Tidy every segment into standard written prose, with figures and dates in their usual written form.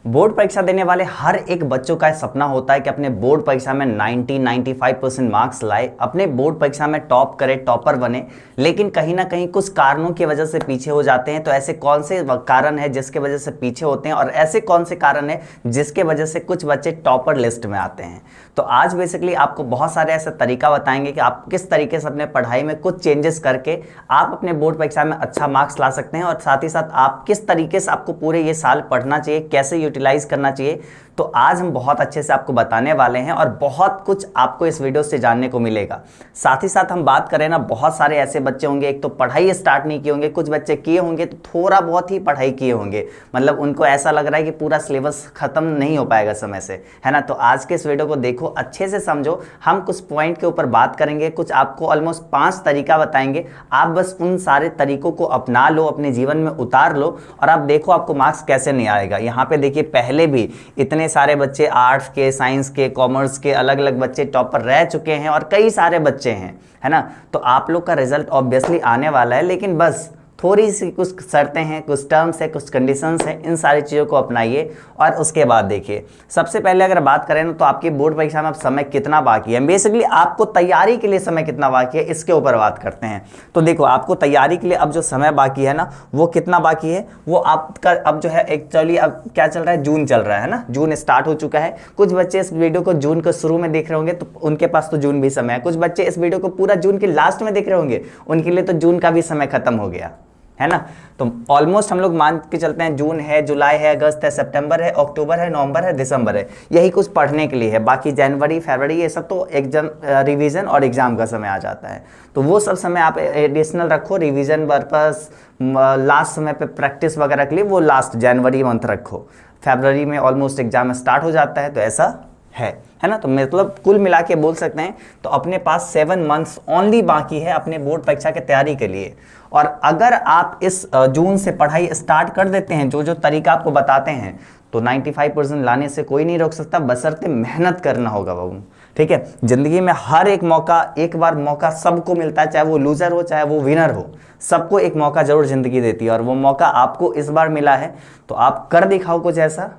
Board परीक्षा देने वाले हर एक बच्चों का सपना होता है कि अपने बोर्ड परीक्षा में 90-95% मार्क्स लाए, अपने बोर्ड परीक्षा में टॉप करे, टॉपर बने। लेकिन कहीं ना कहीं कुछ कारणों की वजह से पीछे हो जाते हैं। तो ऐसे कौन से कारण है जिसके वजह से पीछे होते हैं और ऐसे कौन से कारण है जिसके वजह से कुछ बच्चे टॉपर लिस्ट में आते हैं। तो आज बेसिकली आपको बहुत सारे ऐसा तरीका बताएंगे कि आप किस तरीके से अपने पढ़ाई में कुछ चेंजेस करके आप अपने बोर्ड परीक्षा में अच्छा मार्क्स ला सकते हैं और साथ ही साथ आप किस तरीके से आपको पूरे ये साल पढ़ना चाहिए, कैसे यूटिलाइज करना चाहिए। तो आज हम बहुत अच्छे से आपको बताने वाले हैं और बहुत कुछ आपको इस वीडियो से जानने को मिलेगा। साथ ही साथ हम बात करें ना, बहुत सारे ऐसे बच्चे होंगे, एक तो पढ़ाई स्टार्ट नहीं किए होंगे, कुछ बच्चे किए होंगे तो थोड़ा बहुत ही पढ़ाई किए होंगे, मतलब उनको ऐसा लग रहा है कि पूरा सिलेबस खत्म नहीं हो पाएगा समय से, है ना। तो आज के इस वीडियो को देखो, अच्छे से समझो। हम कुछ पॉइंट के ऊपर बात करेंगे, कुछ आपको ऑलमोस्ट 5 तरीका बताएंगे। आप बस उन सारे तरीकों को अपना लो, अपने जीवन में उतार लो और आप देखो आपको मार्क्स कैसे नहीं आएगा। यहाँ पे देखिए, पहले भी इतने सारे बच्चे आर्ट्स के, साइंस के, कॉमर्स के, अलग अलग बच्चे टॉपर रह चुके हैं और कई सारे बच्चे हैं, है ना। तो आप लोग का रिजल्ट ऑब्वियसली आने वाला है, लेकिन बस थोड़ी सी कुछ शर्तें हैं, कुछ टर्म्स है, कुछ कंडीशंस हैं। इन सारी चीज़ों को अपनाइए और उसके बाद देखिए। सबसे पहले अगर बात करें ना, तो आपकी बोर्ड परीक्षा में अब समय कितना बाकी है, बेसिकली आपको तैयारी के लिए समय कितना बाकी है, इसके ऊपर बात करते हैं। तो देखो, आपको तैयारी के लिए अब जो समय बाकी है ना, वो कितना बाकी है, वो आपका अब जो है एक्चुअली अब क्या चल रहा है, जून चल रहा है ना, जून स्टार्ट हो चुका है। कुछ बच्चे इस वीडियो को जून के शुरू में देख रहे होंगे तो उनके पास तो जून भी समय है। कुछ बच्चे इस वीडियो को पूरा जून के लास्ट में देख रहे होंगे, उनके लिए तो जून का भी समय खत्म हो गया, है ना। तो ऑलमोस्ट हम लोग मान के चलते हैं, जून है, जुलाई है, अगस्त है, सितंबर है, अक्टूबर है, नवंबर है, दिसंबर है, यही कुछ पढ़ने के लिए है। बाकी जनवरी, फरवरी ये सब तो एग्जाम, रिवीजन और एग्जाम का समय आ जाता है। तो वो सब समय आप एडिशनल रखो, रिवीजन पर्पस, लास्ट समय पे प्रैक्टिस वगैरह के लिए वो लास्ट जनवरी मंथ रखो। फरवरी में ऑलमोस्ट एग्जाम स्टार्ट हो जाता है, तो ऐसा है ना। तो मतलब कुल मिला के बोल सकते हैं तो अपने पास 7 मंथ्स ओनली बाकी है अपने बोर्ड परीक्षा की तैयारी के लिए। और अगर आप इस जून से पढ़ाई स्टार्ट कर देते हैं, जो जो तरीका आपको बताते हैं, तो 95% लाने से कोई नहीं रोक सकता, बशर्ते मेहनत करना होगा बाबू, ठीक है। जिंदगी में हर एक मौका, एक बार मौका सबको मिलता है, चाहे वो लूजर हो चाहे वो विनर हो, सबको एक मौका जरूर जिंदगी देती है और वो मौका आपको इस बार मिला है। तो आप कर दिखाओ कुछ ऐसा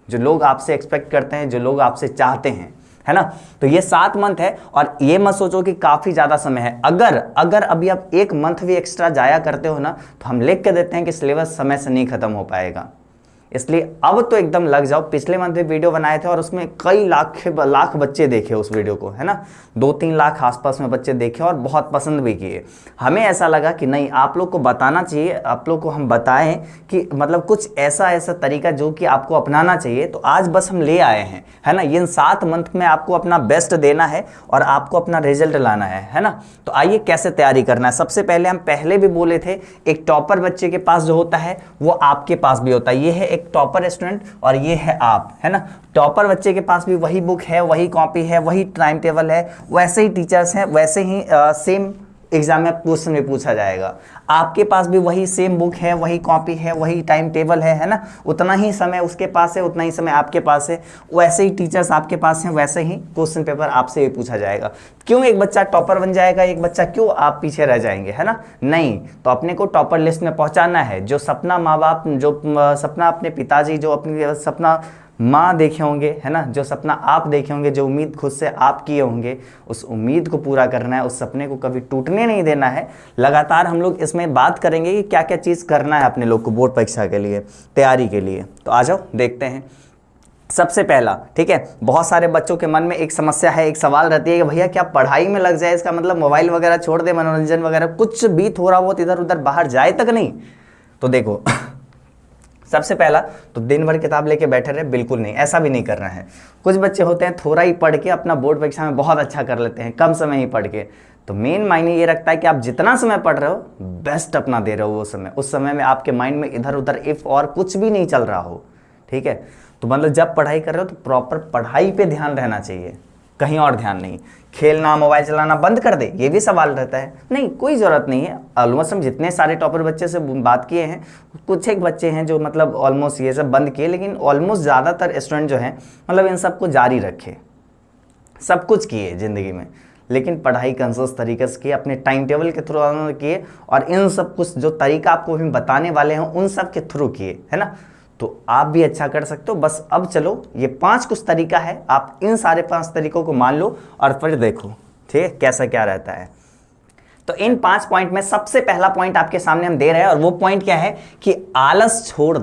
जो लोग आपसे एक्सपेक्ट करते हैं, जो लोग आपसे चाहते हैं, है ना। तो ये 7 मंथ है और ये मत सोचो कि काफी ज्यादा समय है। अगर अभी आप 1 मंथ भी एक्स्ट्रा जाया करते हो ना, तो हम लिख के देते हैं कि सिलेबस समय से नहीं खत्म हो पाएगा। इसलिए अब तो एकदम लग जाओ। पिछले मंथ भी वीडियो बनाए थे और उसमें कई लाख बच्चे देखे उस वीडियो को, है ना। 2-3 लाख आसपास में बच्चे देखे और बहुत पसंद भी किए। हमें ऐसा लगा कि नहीं, आप लोग को बताना चाहिए, आप लोग को हम बताएं कि मतलब कुछ ऐसा तरीका जो कि आपको अपनाना चाहिए। तो आज बस हम ले आए हैं, है ना। इन 7 मंथ में आपको अपना बेस्ट देना है और आपको अपना रिजल्ट लाना है ना। तो आइए कैसे तैयारी करना है। सबसे पहले हम पहले भी बोले थे, एक टॉपर बच्चे के पास जो होता है वो आपके पास भी होता है। ये है एक टॉपर स्टूडेंट और ये है आप, है ना। टॉपर बच्चे के पास भी वही बुक है, वही कॉपी है, वही टाइम टेबल है, वैसे ही टीचर्स हैं, वैसे ही सेम एग्जाम में क्वेश्चन में पूछा जाएगा। आपके पास भी वही सेम बुक है, वही कॉपी है, वही टाइम टेबल है ना। उतना ही समय उसके पास है, उतना ही समय आपके पास है, वैसे ही टीचर्स आपके पास हैं, वैसे ही क्वेश्चन पेपर आपसे भी पूछा जाएगा। क्यों एक बच्चा टॉपर बन जाएगा, एक बच्चा क्यों आप पीछे रह जाएंगे, है ना। नहीं, तो अपने को टॉपर लिस्ट में पहुंचाना है। जो सपना माँ बाप, जो सपना अपने पिताजी, जो अपनी सपना माँ देखे होंगे, है ना, जो सपना आप देखे होंगे, जो उम्मीद खुद से आप किए होंगे, उस उम्मीद को पूरा करना है, उस सपने को कभी टूटने नहीं देना है। लगातार हम लोग इसमें बात करेंगे कि क्या क्या चीज़ करना है अपने लोग को बोर्ड परीक्षा के लिए, तैयारी के लिए। तो आ जाओ देखते हैं। सबसे पहला, ठीक है, बहुत सारे बच्चों के मन में एक समस्या है, एक सवाल रहती है कि भैया क्या पढ़ाई में लग जाए, इसका मतलब मोबाइल वगैरह छोड़ दे, मनोरंजन वगैरह कुछ भी थोड़ा बहुत इधर उधर बाहर जाए तक नहीं। तो देखो सबसे पहला तो दिन भर किताब लेके बैठे रहे, बिल्कुल नहीं, ऐसा भी नहीं करना है। कुछ बच्चे होते हैं थोड़ा ही पढ़ के अपना बोर्ड परीक्षा में बहुत अच्छा कर लेते हैं, कम समय ही पढ़ के। तो मेन मायने ये रखता है कि आप जितना समय पढ़ रहे हो बेस्ट अपना दे रहे हो वो समय, उस समय में आपके माइंड में इधर उधर इफ और कुछ भी नहीं चल रहा हो, ठीक है। तो मतलब जब पढ़ाई कर रहे हो तो प्रॉपर पढ़ाई पे ध्यान रहना चाहिए, कहीं और ध्यान नहीं। खेलना, मोबाइल चलाना बंद कर दे, ये भी सवाल रहता है, नहीं, कोई ज़रूरत नहीं है। ऑलमोस्ट हम जितने सारे टॉपर बच्चे से बात किए हैं, कुछ एक बच्चे हैं जो मतलब ऑलमोस्ट ये सब बंद किए, लेकिन ऑलमोस्ट ज़्यादातर स्टूडेंट जो हैं मतलब इन सबको जारी रखे, सब कुछ किए ज़िंदगी में, लेकिन पढ़ाई कंसियस तरीके से किए, अपने टाइम टेबल के थ्रू किए और इन सब कुछ जो तरीका आपको हम बताने वाले हैं उन सब के थ्रू किए, है ना। तो आप भी अच्छा कर सकते हो। बस अब चलो, ये 5 कुछ तरीका है, आप इन सारे 5 तरीकों को मान लो और फिर देखो ठीक है कैसा क्या रहता है। तो इन 5 पॉइंट में सबसे पहला पॉइंट आपके सामने हम दे रहे हैं, और वो पॉइंट क्या है कि आलस छोड़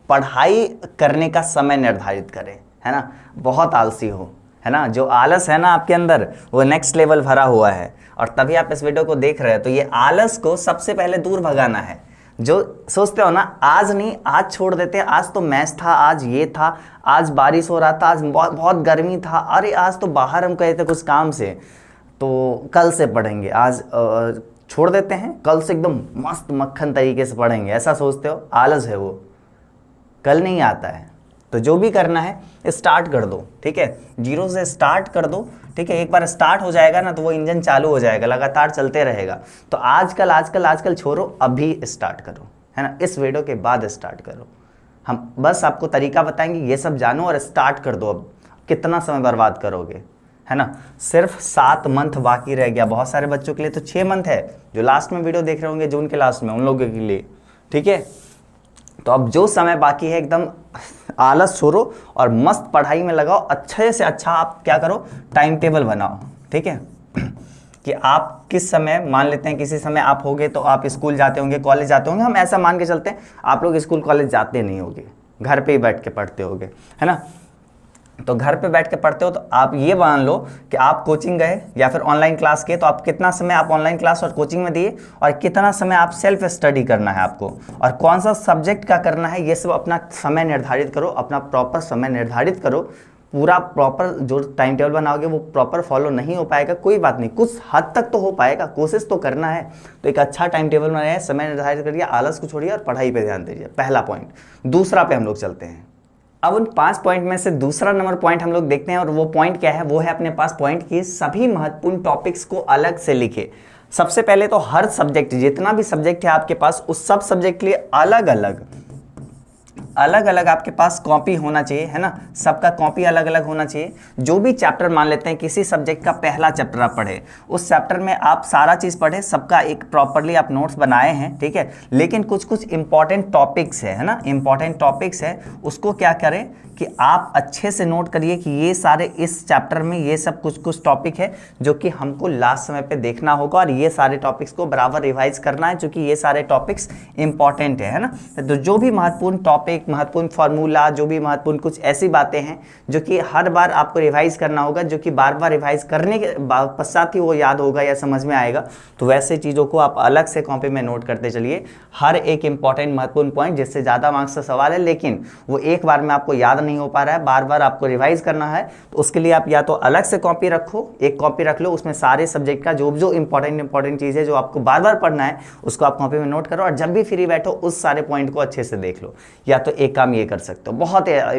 पढ़ाई करने का समय निर्धारित करें, है ना। बहुत आलसी हो, है ना, जो आलस है ना आपके अंदर वो नेक्स्ट लेवल भरा हुआ है, और तभी आप इस वीडियो को देख रहे हैं। तो ये आलस को सबसे पहले दूर भगाना है। जो सोचते हो ना आज नहीं, आज छोड़ देते हैं, आज तो मैच था, आज ये था, आज बारिश हो रहा था, आज बहुत गर्मी था, अरे आज तो बाहर हम गए थे कुछ काम से, तो कल से पढ़ेंगे, आज छोड़ देते हैं, कल से एकदम मस्त मक्खन तरीके से पढ़ेंगे, ऐसा सोचते हो, आलस है वो, कल नहीं आता है। तो जो भी करना है स्टार्ट कर दो, ठीक है, जीरो से स्टार्ट कर दो, ठीक है। एक बार स्टार्ट हो जाएगा ना तो वो इंजन चालू हो जाएगा, लगातार चलते रहेगा। तो आजकल आजकल आजकल छोड़ो, अभी स्टार्ट करो, है ना, इस वीडियो के बाद स्टार्ट करो। हम बस आपको तरीका बताएंगे, ये सब जानो और स्टार्ट कर दो। अब कितना समय बर्बाद करोगे, है ना। सिर्फ 7 मंथ बाकी रह गया। बहुत सारे बच्चों के लिए तो 6 मंथ है, जो लास्ट में वीडियो देख रहे होंगे जून के लास्ट में, उन लोगों के लिए, ठीक है। तो अब जो समय बाकी है एकदम आलस छोड़ो और मस्त पढ़ाई में लगाओ। अच्छे से अच्छा आप क्या करो, टाइम टेबल बनाओ, ठीक है, कि आप किस समय, मान लेते हैं किसी समय आप होगे तो आप स्कूल जाते होंगे, कॉलेज जाते होंगे, हम ऐसा मान के चलते हैं आप लोग स्कूल कॉलेज जाते नहीं होगे, घर पे ही बैठ के पढ़ते होगे, है ना। तो घर पे बैठ के पढ़ते हो तो आप ये मान लो कि आप कोचिंग गए या फिर ऑनलाइन क्लास किए, तो आप कितना समय आप ऑनलाइन क्लास और कोचिंग में दिए, और कितना समय आप सेल्फ स्टडी करना है आपको, और कौन सा सब्जेक्ट का करना है, ये सब अपना समय निर्धारित करो, अपना प्रॉपर समय निर्धारित करो। पूरा प्रॉपर जो टाइम टेबल बनाओगे वो प्रॉपर फॉलो नहीं हो पाएगा, कोई बात नहीं, कुछ हद तक तो हो पाएगा, कोशिश तो करना है। तो एक अच्छा टाइम टेबल बनाइए, समय निर्धारित करिए, आलस को छोड़िए और पढ़ाई पे ध्यान दीजिए, पहला पॉइंट। दूसरा पे हम लोग चलते हैं। अब उन 5 पॉइंट में से दूसरा नंबर पॉइंट हम लोग देखते हैं, और वो पॉइंट क्या है, वो है अपने पास पॉइंट की सभी महत्वपूर्ण टॉपिक्स को अलग से लिखे। सबसे पहले तो हर सब्जेक्ट, जितना भी सब्जेक्ट है आपके पास, उस सब सब्जेक्ट के लिए अलग अलग आपके पास कॉपी होना चाहिए, है ना। सबका कॉपी अलग अलग होना चाहिए। जो भी चैप्टर, मान लेते हैं किसी सब्जेक्ट का पहला चैप्टर आप पढ़े, उस चैप्टर में आप सारा चीज़ पढ़े, सबका एक प्रॉपरली आप नोट्स बनाए हैं, ठीक है। लेकिन कुछ कुछ इंपॉर्टेंट टॉपिक्स है ना, इंपॉर्टेंट टॉपिक्स है, उसको क्या करें कि आप अच्छे से नोट करिए कि ये सारे इस चैप्टर में ये सब कुछ कुछ टॉपिक है जो कि हमको लास्ट समय पे देखना होगा, और ये सारे टॉपिक्स को बराबर रिवाइज करना है, क्योंकि ये सारे टॉपिक्स इंपॉर्टेंट है ना। तो जो भी महत्वपूर्ण टॉपिक, महत्वपूर्ण फार्मूला, जो भी महत्वपूर्ण कुछ ऐसी बातें हैं जो कि हर बार आपको रिवाइज करना होगा, जो कि बार बार रिवाइज करने के पश्चात ही वो याद होगा या समझ में आएगा, तो वैसे चीज़ों को आप अलग से कॉपी में नोट करते चलिए। हर एक इंपॉर्टेंट महत्वपूर्ण पॉइंट, जिससे ज़्यादा मार्क्स का सवाल है लेकिन वो एक बार में आपको याद नहीं हो पा रहा है, बार बार आपको रिवाइज करना है, तो उसके लिए आप या तो अलग से कॉपी रखो, एक कॉपी रख लो, उसमें सारे सब्जेक्ट का जो जो इंपॉर्टेंट चीज़ है जो आपको बार बार पढ़ना है, उसको आप कॉपी में नोट करो, और जब भी फ्री बैठो उस सारे पॉइंट को अच्छे से देख लो। या तो एक काम ये कर सकते हो,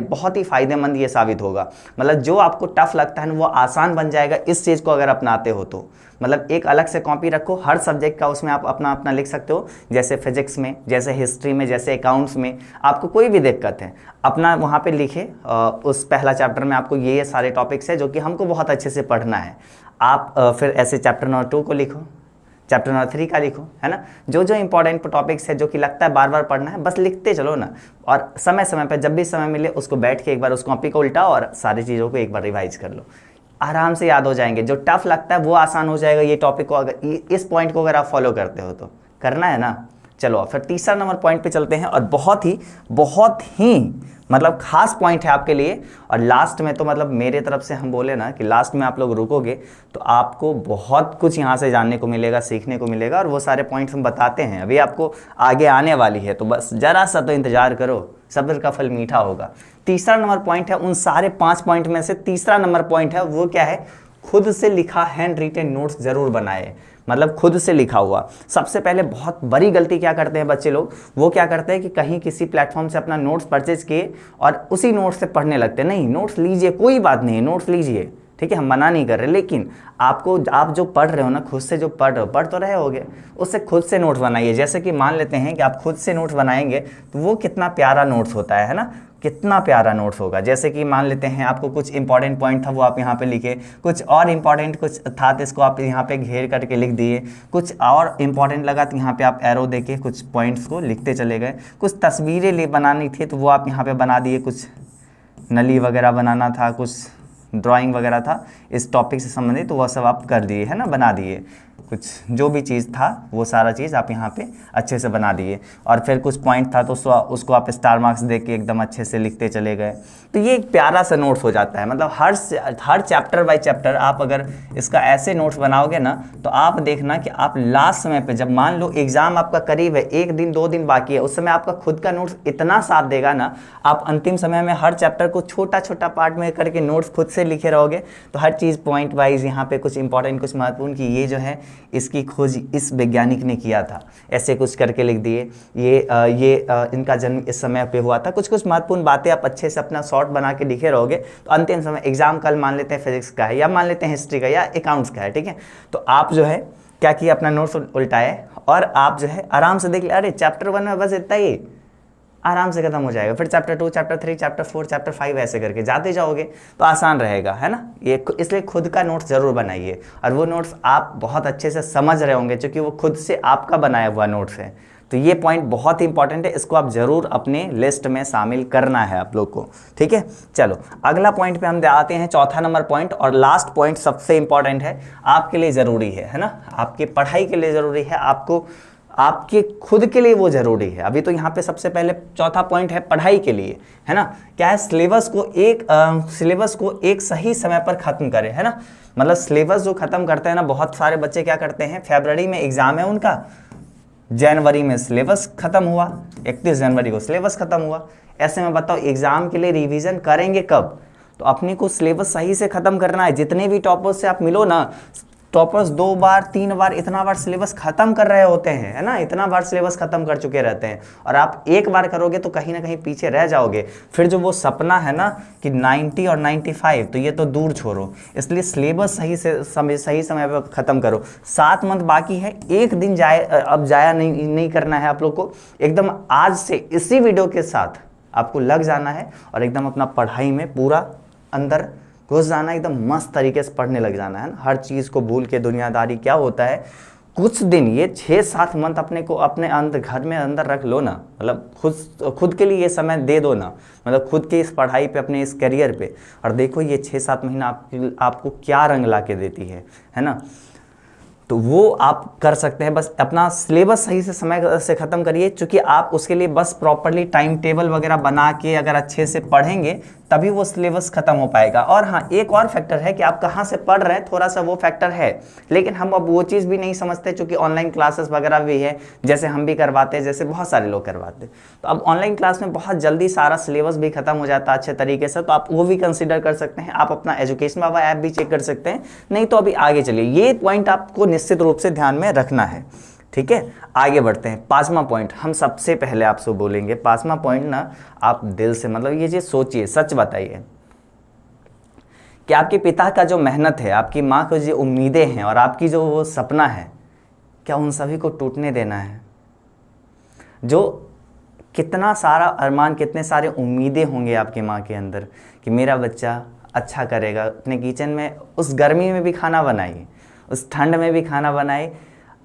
बहुत ही फायदेमंद ये साबित होगा, मतलब जो आपको टफ लगता है ना वो आसान बन जाएगा इस चीज़ को अगर अपनाते हो तो। मतलब एक अलग से कॉपी रखो हर सब्जेक्ट का, उसमें आप अपना अपना लिख सकते हो, जैसे फिजिक्स में, जैसे हिस्ट्री में, जैसे अकाउंट्स में, आपको कोई भी दिक्कत है अपना वहाँ पे लिखे। उस पहला चैप्टर में आपको ये सारे टॉपिक्स है जो कि हमको बहुत अच्छे से पढ़ना है। आप फिर ऐसे चैप्टर नंबर 2 को लिखो, चैप्टर नंबर 3 का लिखो, है ना। जो जो इंपॉर्टेंट टॉपिक्स है जो कि लगता है बार बार पढ़ना है, बस लिखते चलो ना, और समय समय पर जब भी समय मिले उसको बैठ के एक बार उस कॉपी को उल्टाओ और सारी चीज़ों को एक बार रिवाइज कर लो, आराम से याद हो जाएंगे। जो टफ लगता है वो आसान हो जाएगा। ये टॉपिक को अगर इस पॉइंट को अगर आप फॉलो करते हो तो करना है ना। चलो फिर तीसरा नंबर पॉइंट पे चलते हैं, और बहुत ही मतलब खास पॉइंट है आपके लिए, और लास्ट में तो मतलब मेरे तरफ से हम बोले ना कि लास्ट में आप लोग रुकोगे तो आपको बहुत कुछ यहाँ से जानने को मिलेगा, सीखने को मिलेगा, और वो सारे पॉइंट्स हम बताते हैं, अभी आपको आगे आने वाली है, तो बस जरा सा तो इंतजार करो, सब्र का फल मीठा होगा। तीसरा नंबर पॉइंट है, उन सारे 5 पॉइंट में से तीसरा नंबर पॉइंट है, वो क्या है, खुद से लिखा हैंड रिटन नोट्स जरूर बनाए, मतलब खुद से लिखा हुआ। सबसे पहले बहुत बड़ी गलती क्या करते हैं बच्चे लोग, वो क्या करते हैं कि कहीं किसी प्लेटफॉर्म से अपना नोट्स परचेज किए और उसी नोट्स से पढ़ने लगते हैं। नहीं, नोट्स लीजिए, कोई बात नहीं, नोट्स लीजिए, ठीक है, हम मना नहीं कर रहे, लेकिन आपको, आप जो पढ़ रहे हो ना, खुद से जो पढ़ रहे हो, पढ़ तो रहे होगे, उससे खुद से नोट्स बनाइए। जैसे कि मान लेते हैं कि आप खुद से नोट्स बनाएंगे तो वो कितना प्यारा नोट्स होता है ना। कितना प्यारा नोट्स होगा। जैसे कि मान लेते हैं आपको कुछ इंपॉर्टेंट पॉइंट था वो आप यहाँ पे लिखे, कुछ और इंपॉर्टेंट कुछ था तो इसको आप यहाँ पे घेर करके लिख दिए, कुछ और इंपॉर्टेंट लगा तो यहाँ पे आप एरो देके कुछ पॉइंट्स को लिखते चले गए, कुछ तस्वीरें ले बनानी थी तो वो आप यहाँ पे बना दिए, कुछ नली वगैरह बनाना था, कुछ ड्राइंग वगैरह था इस टॉपिक से संबंधित तो वह सब आप कर दिए, है ना, बना दिए, कुछ जो भी चीज़ था वो सारा चीज़ आप यहाँ पे अच्छे से बना दिए। और फिर कुछ पॉइंट था तो उसको आप स्टार मार्क्स दे के एकदम अच्छे से लिखते चले गए। तो ये एक प्यारा सा नोट्स हो जाता है। मतलब हर चैप्टर बाय चैप्टर आप अगर इसका ऐसे नोट्स बनाओगे ना तो आप देखना कि आप लास्ट समय पे जब मान लो एग्जाम आपका करीब है, 1 दिन 2 दिन बाकी है, उस समय आपका खुद का नोट्स इतना साथ देगा ना, आप अंतिम समय में हर चैप्टर को छोटा छोटा पार्ट में करके नोट्स खुद से लिखे रहोगे तो हर चीज़ पॉइंट वाइज यहाँ पे कुछ इंपॉर्टेंट कुछ महत्वपूर्ण कि ये जो है इसकी खोज इस वैज्ञानिक ने किया था, ऐसे कुछ करके लिख दिए। इनका जन्म इस समय पे हुआ था, कुछ कुछ महत्वपूर्ण बातें आप अच्छे से अपना शॉर्ट बना के लिखे रहोगे तो अंतिम समय एग्जाम कल मान लेते हैं फिजिक्स का है या मान लेते हैं हिस्ट्री का या अकाउंट्स का है, ठीक है, तो आप जो है क्या किया, अपना नोट्स उल्टाए और आप जो है आराम से देख लिया, अरे चैप्टर 1 में बस इतना ही, आराम से खत्म हो जाएगा। फिर चैप्टर 2 चैप्टर 3 चैप्टर 4 चैप्टर 5 ऐसे करके जाते जाओगे तो आसान रहेगा, है ना। ये इसलिए खुद का नोट्स जरूर बनाइए और वो नोट्स आप बहुत अच्छे से समझ रहे होंगे क्योंकि वो खुद से आपका बनाया हुआ नोट्स है। तो ये पॉइंट बहुत ही इंपॉर्टेंट है, इसको आप जरूर अपने लिस्ट में शामिल करना है आप लोग को, ठीक है। चलो अगला पॉइंट पे हम आते हैं, चौथा नंबर पॉइंट और लास्ट पॉइंट सबसे इंपॉर्टेंट है, आपके लिए ज़रूरी है ना, आपकी पढ़ाई के लिए ज़रूरी है, आपके खुद के लिए वो जरूरी है। अभी तो यहाँ पे सबसे पहले चौथा पॉइंट है पढ़ाई के लिए, है ना, क्या है, सिलेबस को एक सही समय पर खत्म करें, है ना। मतलब सिलेबस जो खत्म करते हैं ना, बहुत सारे बच्चे क्या करते हैं, फरवरी में एग्जाम है उनका, जनवरी में सिलेबस खत्म हुआ, 31 जनवरी को सिलेबस खत्म हुआ, ऐसे में बताओ एग्जाम के लिए रिवीजन करेंगे कब। तो अपने को सिलेबस सही से खत्म करना है। जितने भी टॉपर्स से आप मिलो ना, टॉपर्स 2 बार 3 बार इतना बार सिलेबस खत्म कर रहे होते हैं, है ना, इतना बार सिलेबस खत्म कर चुके रहते हैं और आप एक बार करोगे तो कहीं ना कहीं पीछे रह जाओगे। फिर जो वो सपना है ना कि 90 और 95 तो ये तो दूर छोड़ो, इसलिए सिलेबस सही समय पर खत्म करो। 7 मंथ बाकी है, एक दिन जाया नहीं करना है आप लोग को, एकदम आज से इसी वीडियो के साथ आपको लग जाना है और एकदम अपना पढ़ाई में पूरा अंदर घुस जाना, एकदम मस्त तरीके से पढ़ने लग जाना है ना, हर चीज़ को भूल के। दुनियादारी क्या होता है, कुछ दिन ये 6-7 मंथ अपने को अपने अंदर घर में अंदर रख लो ना, मतलब खुद के लिए ये समय दे दो ना, मतलब खुद की इस पढ़ाई पे, अपने इस करियर पे, और देखो ये 6-7 महीना आपको क्या रंग ला के देती है ना। तो वो आप कर सकते हैं, बस अपना सिलेबस सही से समय से ख़त्म करिए, क्योंकि आप उसके लिए बस प्रॉपरली टाइम टेबल वगैरह बना के अगर अच्छे से पढ़ेंगे तभी वो सिलेबस खत्म हो पाएगा। और हाँ, एक और फैक्टर है कि आप कहाँ से पढ़ रहे हैं, थोड़ा सा वो फैक्टर है, लेकिन हम अब वो चीज़ भी नहीं समझते, क्योंकि ऑनलाइन क्लासेस वगैरह भी है, जैसे हम भी करवाते हैं, जैसे बहुत सारे लोग करवाते हैं। तो अब ऑनलाइन क्लास में बहुत जल्दी सारा सिलेबस भी खत्म हो जाता है अच्छे तरीके से, तो आप वो भी कंसिडर कर सकते हैं। आप अपना एजुकेशन बाबा ऐप भी चेक कर सकते हैं, नहीं तो अभी आगे चलिए, ये पॉइंट आपको निश्चित रूप से ध्यान में रखना है, ठीक है। आगे बढ़ते हैं, 5वां पॉइंट हम सबसे पहले आपसे बोलेंगे। 5वां पॉइंट ना, आप दिल से मतलब ये चीज सोचिए, सच बताइए कि आपके पिता का जो मेहनत है, आपकी माँ को जो उम्मीदें हैं और आपकी जो वो सपना है, क्या उन सभी को टूटने देना है? जो कितना सारा अरमान, कितने सारे उम्मीदें होंगे आपकी माँ के अंदर कि मेरा बच्चा अच्छा करेगा, अपने किचन में उस गर्मी में भी खाना बनाइए, उस ठंड में भी खाना बनाए,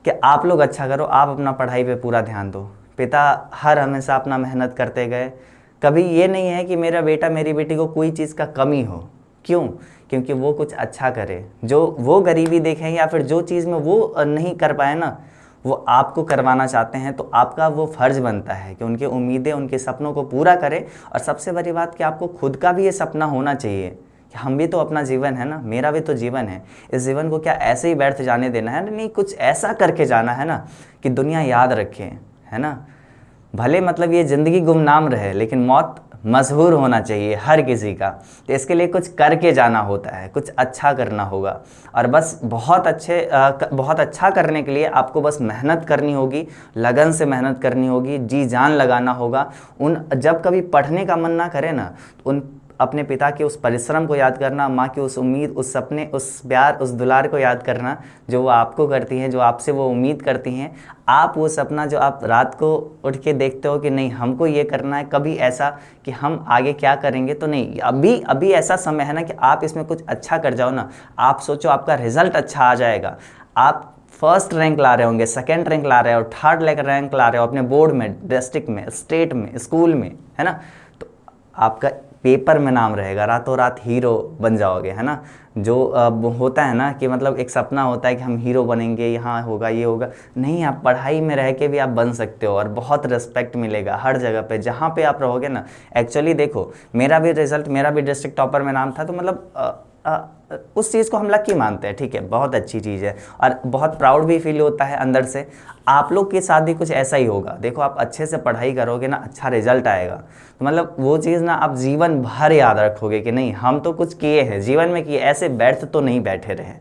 कि आप लोग अच्छा करो, आप अपना पढ़ाई पे पूरा ध्यान दो। पिता हर हमेशा अपना मेहनत करते गए, कभी ये नहीं है कि मेरा बेटा मेरी बेटी को कोई चीज़ का कमी हो। क्यों? क्योंकि वो कुछ अच्छा करे, जो वो गरीबी देखें या फिर जो चीज़ में वो नहीं कर पाए ना, वो आपको करवाना चाहते हैं, तो आपका वो फ़र्ज़ बनता है कि उनके उम्मीदें, उनके सपनों को पूरा करें। और सबसे बड़ी बात कि आपको खुद का भी ये सपना होना चाहिए कि हम भी तो, अपना जीवन है ना, मेरा भी तो जीवन है, इस जीवन को क्या ऐसे ही व्यर्थ जाने देना है? नहीं, कुछ ऐसा करके जाना है ना कि दुनिया याद रखे, है ना। भले मतलब ये ज़िंदगी गुमनाम रहे, लेकिन मौत मशहूर होना चाहिए हर किसी का। तो इसके लिए कुछ करके जाना होता है, कुछ अच्छा करना होगा। और बस बहुत अच्छा करने के लिए आपको बस मेहनत करनी होगी, लगन से मेहनत करनी होगी, जी जान लगाना होगा। जब कभी पढ़ने का मन ना करे ना, तो उन अपने पिता के उस परिश्रम को याद करना, माँ की उस उम्मीद, उस सपने, उस प्यार, उस दुलार को याद करना जो वो आपको करती हैं, जो आपसे वो उम्मीद करती हैं। आप वो सपना जो आप रात को उठ के देखते हो कि नहीं हमको ये करना है, कभी ऐसा कि हम आगे क्या करेंगे, तो नहीं, अभी ऐसा समय है ना कि आप इसमें कुछ अच्छा कर जाओ ना। आप सोचो आपका रिजल्ट अच्छा आ जाएगा, आप फर्स्ट रैंक ला रहे होंगे, सेकंड रैंक ला रहे हो, थर्ड रैंक ला रहे हो अपने बोर्ड में, डिस्ट्रिक्ट में, स्टेट में, स्कूल में, है ना। तो आपका पेपर में नाम रहेगा, रातों रात हीरो बन जाओगे, है ना। जो होता है ना कि मतलब एक सपना होता है कि हम हीरो बनेंगे, यहाँ होगा, ये होगा, नहीं, आप पढ़ाई में रह के भी आप बन सकते हो और बहुत रिस्पेक्ट मिलेगा हर जगह पे जहाँ पे आप रहोगे ना। एक्चुअली देखो, मेरा भी डिस्ट्रिक्ट टॉपर में नाम था, तो मतलब उस चीज़ को हम लकी मानते हैं, ठीक है, बहुत अच्छी चीज़ है और बहुत प्राउड भी फील होता है अंदर से। आप लोग के साथ भी कुछ ऐसा ही होगा। देखो, आप अच्छे से पढ़ाई करोगे ना, अच्छा रिजल्ट आएगा, तो मतलब वो चीज़ ना आप जीवन भर याद रखोगे कि नहीं हम तो कुछ किए हैं जीवन में, किए, ऐसे व्यर्थ तो नहीं बैठे रहे,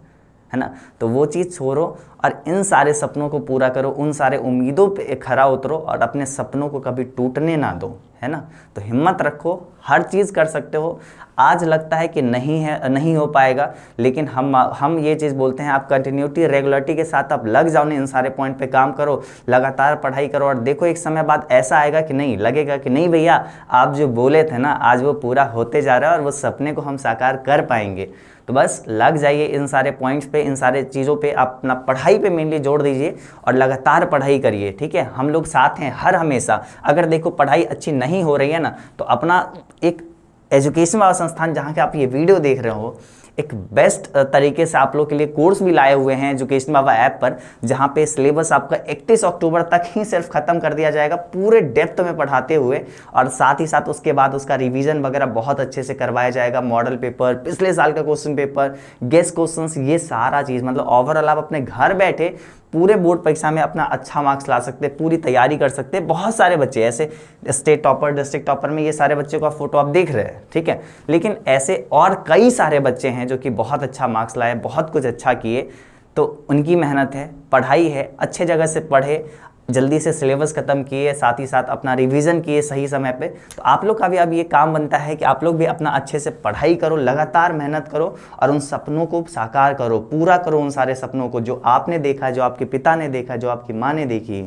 है ना। तो वो चीज़ छोड़ो और इन सारे सपनों को पूरा करो, उन सारे उम्मीदों पे खरा उतरो और अपने सपनों को कभी टूटने ना दो, है ना। तो हिम्मत रखो, हर चीज़ कर सकते हो। आज लगता है कि नहीं हो पाएगा, लेकिन हम ये चीज़ बोलते हैं, आप कंटिन्यूटी, रेगुलरिटी के साथ आप लग जाओ, इन सारे पॉइंट पे काम करो, लगातार पढ़ाई करो और देखो एक समय बाद ऐसा आएगा कि नहीं, लगेगा कि नहीं भैया आप जो बोले थे ना आज वो पूरा होते जा रहा है और वो सपने को हम साकार कर पाएंगे। तो बस लग जाइए इन सारे पॉइंट्स पे, इन सारे चीज़ों पे, अपना पढ़ाई पे मेनली जोड़ दीजिए और लगातार पढ़ाई करिए, ठीक है। हम लोग साथ हैं हर हमेशा। अगर देखो पढ़ाई अच्छी नहीं हो रही है ना, तो अपना एक एजुकेशन वाला संस्थान जहाँ के आप ये वीडियो देख रहे हो, एक बेस्ट तरीके से आप लोग के लिए कोर्स भी लाए हुए हैं एजुकेशन बाबा ऐप पर, जहाँ पे सिलेबस आपका 31 अक्टूबर तक ही सिर्फ खत्म कर दिया जाएगा, पूरे डेप्थ में पढ़ाते हुए, और साथ ही साथ उसके बाद उसका रिवीजन वगैरह बहुत अच्छे से करवाया जाएगा। मॉडल पेपर, पिछले साल का क्वेश्चन पेपर, गेस्ट क्वेश्चंस, ये सारा चीज़ मतलब ओवरऑल आप अपने घर बैठे पूरे बोर्ड परीक्षा में अपना अच्छा मार्क्स ला सकते हैं, पूरी तैयारी कर सकते हैं। बहुत सारे बच्चे ऐसे स्टेट टॉपर, डिस्ट्रिक्ट टॉपर में ये सारे बच्चों का फोटो आप देख रहे हैं, ठीक है, लेकिन ऐसे और कई सारे बच्चे हैं जो कि बहुत अच्छा मार्क्स लाए, बहुत कुछ अच्छा किए। तो उनकी मेहनत है, पढ़ाई है, अच्छे जगह से पढ़े, जल्दी से सिलेबस खत्म किए, साथ ही साथ अपना रिवीजन किए सही समय पे। तो आप लोग का भी अब ये काम बनता है कि आप लोग भी अपना अच्छे से पढ़ाई करो, लगातार मेहनत करो और उन सपनों को साकार करो, पूरा करो उन सारे सपनों को जो आपने देखा, जो आपके पिता ने देखा, जो आपकी माँ ने देखी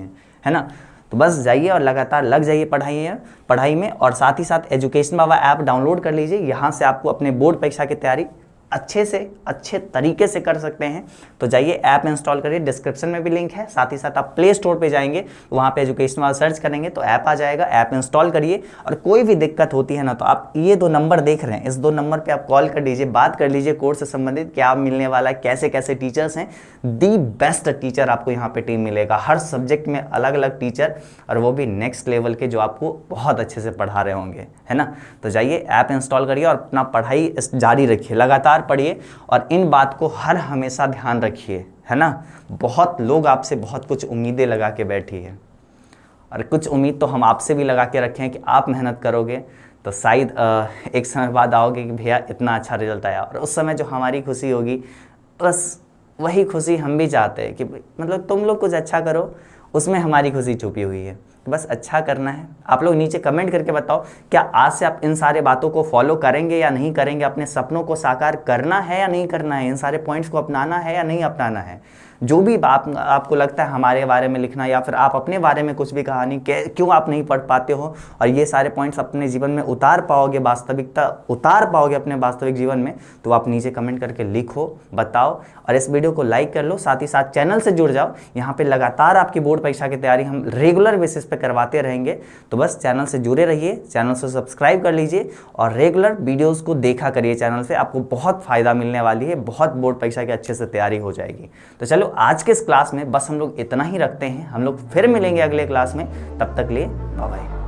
है ना। तो बस जाइए और लगातार लग जाइए पढ़ाई में, और साथ ही साथ एजुकेशन बाबा ऐप डाउनलोड कर लीजिए। यहाँ से आपको अपने बोर्ड परीक्षा की तैयारी अच्छे तरीके से कर सकते हैं। तो जाइए ऐप इंस्टॉल करिए, डिस्क्रिप्शन में भी लिंक है, साथ ही साथ आप प्ले स्टोर पे जाएंगे, वहाँ पे एजुकेशन वाला सर्च करेंगे तो ऐप आ जाएगा, ऐप इंस्टॉल करिए। और कोई भी दिक्कत होती है ना, तो आप ये 2 नंबर देख रहे हैं, इस 2 नंबर पे आप कॉल कर लीजिए, बात कर लीजिए कोर्स से संबंधित, क्या मिलने वाला है, कैसे कैसे टीचर्स हैं। दी बेस्ट टीचर आपको यहाँ पे टीम मिलेगा, हर सब्जेक्ट में अलग अलग टीचर, और वो भी नेक्स्ट लेवल के जो आपको बहुत अच्छे से पढ़ा रहे होंगे, है ना। तो जाइए ऐप इंस्टॉल करिए और अपना पढ़ाई जारी रखिए, लगातार पढ़िए और इन बात को हर हमेशा ध्यान रखिए, है ना। बहुत लोग आपसे बहुत कुछ उम्मीदें लगा के बैठी है, और कुछ उम्मीद तो हम आपसे भी लगा के रखे हैं कि आप मेहनत करोगे तो शायद एक समय बाद आओगे कि भैया इतना अच्छा रिजल्ट आया, और उस समय जो हमारी खुशी होगी, बस वही खुशी हम भी चाहते हैं कि मतलब तुम लोग कुछ अच्छा करो, उसमें हमारी खुशी छुपी हुई है। तो बस अच्छा करना है। आप लोग नीचे कमेंट करके बताओ, क्या आज से आप इन सारे बातों को फॉलो करेंगे या नहीं करेंगे, अपने सपनों को साकार करना है या नहीं करना है, इन सारे पॉइंट्स को अपनाना है या नहीं अपनाना है। जो भी आपको लगता है हमारे बारे में लिखना, या फिर आप अपने बारे में कुछ भी कहानी, क्यों आप नहीं पढ़ पाते हो और ये सारे पॉइंट्स अपने जीवन में उतार पाओगे, वास्तविकता उतार पाओगे अपने वास्तविक जीवन में, तो आप नीचे कमेंट करके लिखो, बताओ। और इस वीडियो को लाइक कर लो, साथ ही साथ चैनल से जुड़ जाओ। यहाँ पे लगातार आपकी बोर्ड परीक्षा की तैयारी हम रेगुलर बेसिस पे करवाते रहेंगे। तो बस चैनल से जुड़े रहिए, चैनल से सब्सक्राइब कर लीजिए और रेगुलर वीडियोस को देखा करिए चैनल से, आपको बहुत फायदा मिलने वाली है, बहुत बोर्ड परीक्षा की अच्छे से तैयारी हो जाएगी। तो चलो आज के इस क्लास में बस हम लोग इतना ही रखते हैं, हम लोग फिर मिलेंगे अगले क्लास में, तब तक लिए बाय बाय।